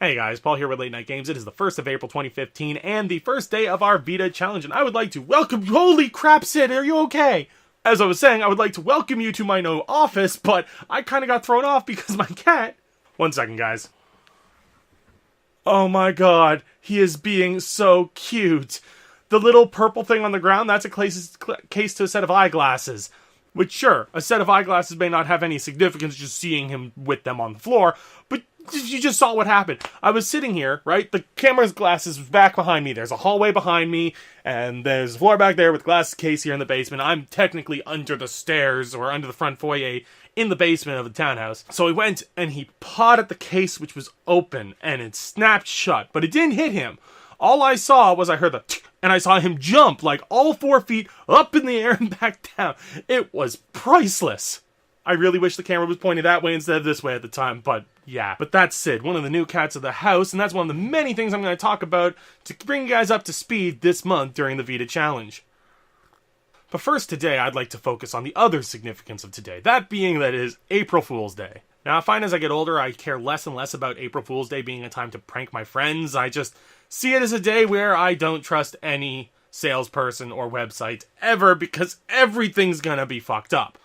Hey guys, Paul here with Late Night Games. It is the 1st of April 2015 and the first day of our VEDA challenge, and I would like to welcome you. Holy crap, Sid, are you okay? As I was saying, I would like to welcome you to my new office, but I kind of got thrown off because my cat... One second, guys. Oh my god, he is being so cute. The little purple thing on the ground, that's a case to a set of eyeglasses. Which, sure, a set of eyeglasses may not have any significance just seeing him with them on the floor, but you just saw what happened. I was sitting here, right? The camera's glasses was back behind me. There's a hallway behind me, and there's a floor back there with glass case here in the basement. I'm technically under the stairs, or under the front foyer, in the basement of the townhouse. So he went, and he pawed at the case, which was open, and it snapped shut, but it didn't hit him. All I saw was I heard the tick, and I saw him jump like all 4 feet up in the air and back down. It was priceless. I really wish the camera was pointed that way instead of this way at the time, but yeah. But that's Sid, one of the new cats of the house, and that's one of the many things I'm going to talk about to bring you guys up to speed this month during the VEDA challenge. But first today, I'd like to focus on the other significance of today, that being that it is April Fool's Day. Now, I find as I get older, I care less and less about April Fool's Day being a time to prank my friends. I just see it as a day where I don't trust any salesperson or website ever because everything's gonna be fucked up.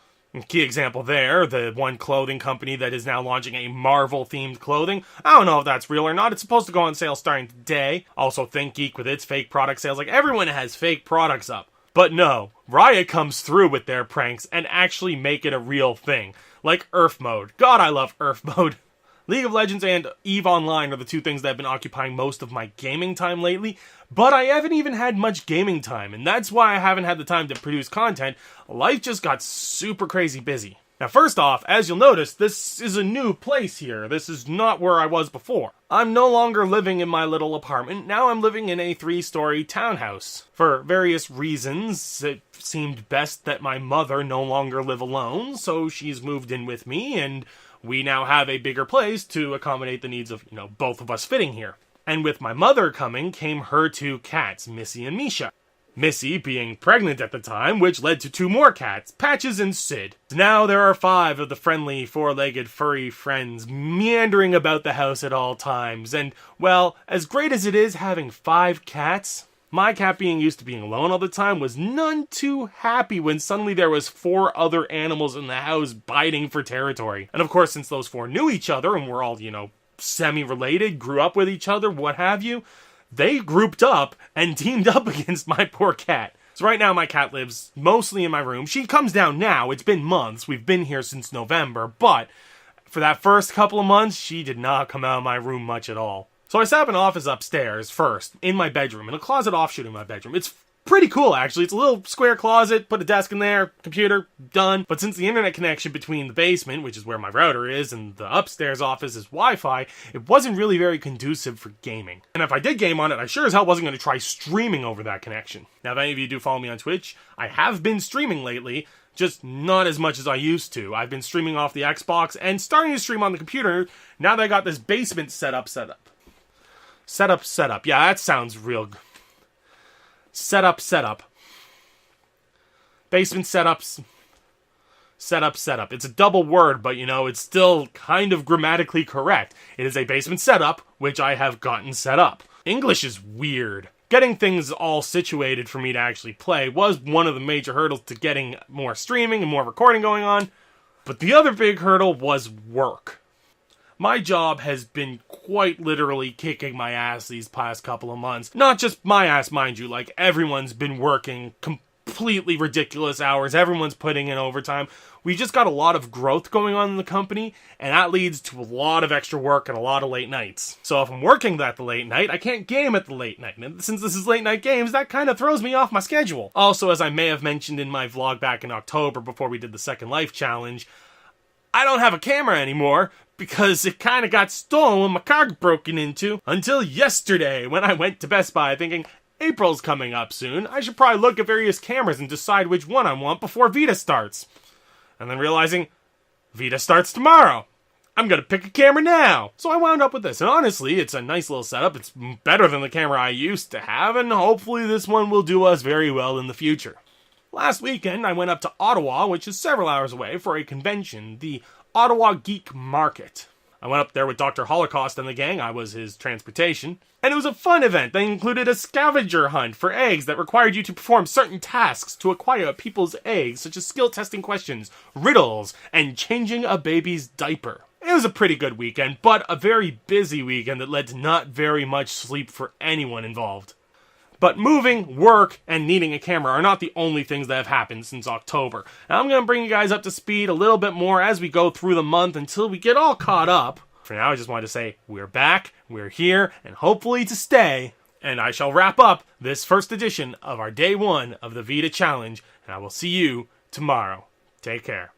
Key example there, the one clothing company that is now launching a Marvel-themed clothing. I don't know if that's real or not. It's supposed to go on sale starting today. Also, ThinkGeek with its fake product sales. Like, everyone has fake products up. But no, Riot comes through with their pranks and actually make it a real thing. Like Earth Mode. God, I love Earth Mode. League of Legends and EVE Online are the two things that have been occupying most of my gaming time lately, but I haven't even had much gaming time, and that's why I haven't had the time to produce content. Life just got super crazy busy. Now, first off, as you'll notice, this is a new place here. This is not where I was before. I'm no longer living in my little apartment. Now I'm living in a 3-story townhouse. For various reasons, it seemed best that my mother no longer live alone, so she's moved in with me, and we now have a bigger place to accommodate the needs of, both of us fitting here. And with my mother coming came her 2 cats, Missy and Misha. Missy being pregnant at the time, which led to 2 more cats, Patches and Sid. Now there are 5 of the friendly, 4-legged, furry friends meandering about the house at all times. And, well, as great as it is having 5 cats, my cat being used to being alone all the time was none too happy when suddenly there was 4 other animals in the house biting for territory. And of course, since those 4 knew each other and were all, semi-related, grew up with each other, what have you, they grouped up and teamed up against my poor cat. So right now my cat lives mostly in my room. She comes down now. It's been months. We've been here since November, but for that first couple of months, she did not come out of my room much at all. So I set up an office upstairs first, in my bedroom, in a closet offshoot in my bedroom. It's pretty cool, actually. It's a little square closet, put a desk in there, computer, done. But since the internet connection between the basement, which is where my router is, and the upstairs office is Wi-Fi, it wasn't really very conducive for gaming. And if I did game on it, I sure as hell wasn't going to try streaming over that connection. Now, if any of you do follow me on Twitch, I have been streaming lately, just not as much as I used to. I've been streaming off the Xbox and starting to stream on the computer now that I got this basement setup. Setup. Yeah, that sounds real. Setup. Basement setups. Setup. It's a double word, but it's still kind of grammatically correct. It is a basement setup, which I have gotten set up. English is weird. Getting things all situated for me to actually play was one of the major hurdles to getting more streaming and more recording going on. But the other big hurdle was work. My job has been quite literally kicking my ass these past couple of months. Not just my ass, mind you, like everyone's been working completely ridiculous hours. Everyone's putting in overtime. We just got a lot of growth going on in the company, and that leads to a lot of extra work and a lot of late nights. So if I'm working at the late night, I can't game at the late night. And since this is late night games, that kind of throws me off my schedule. Also, as I may have mentioned in my vlog back in October before we did the Second Life challenge, I don't have a camera anymore because it kind of got stolen when my car got broken into until yesterday when I went to Best Buy thinking, April's coming up soon. I should probably look at various cameras and decide which one I want before VEDA starts. And then realizing, VEDA starts tomorrow. I'm gonna pick a camera now. So I wound up with this. And honestly, it's a nice little setup. It's better than the camera I used to have. And hopefully this one will do us very well in the future. Last weekend, I went up to Ottawa, which is several hours away, for a convention, the Ottawa Geek Market. I went up there with Dr. Holocaust and the gang. I was his transportation. And it was a fun event that included a scavenger hunt for eggs that required you to perform certain tasks to acquire people's eggs, such as skill testing questions, riddles, and changing a baby's diaper. It was a pretty good weekend, but a very busy weekend that led to not very much sleep for anyone involved. But moving, work, and needing a camera are not the only things that have happened since October. And I'm going to bring you guys up to speed a little bit more as we go through the month until we get all caught up. For now, I just wanted to say we're back, we're here, and hopefully to stay. And I shall wrap up this first edition of our day 1 of the VEDA Challenge, and I will see you tomorrow. Take care.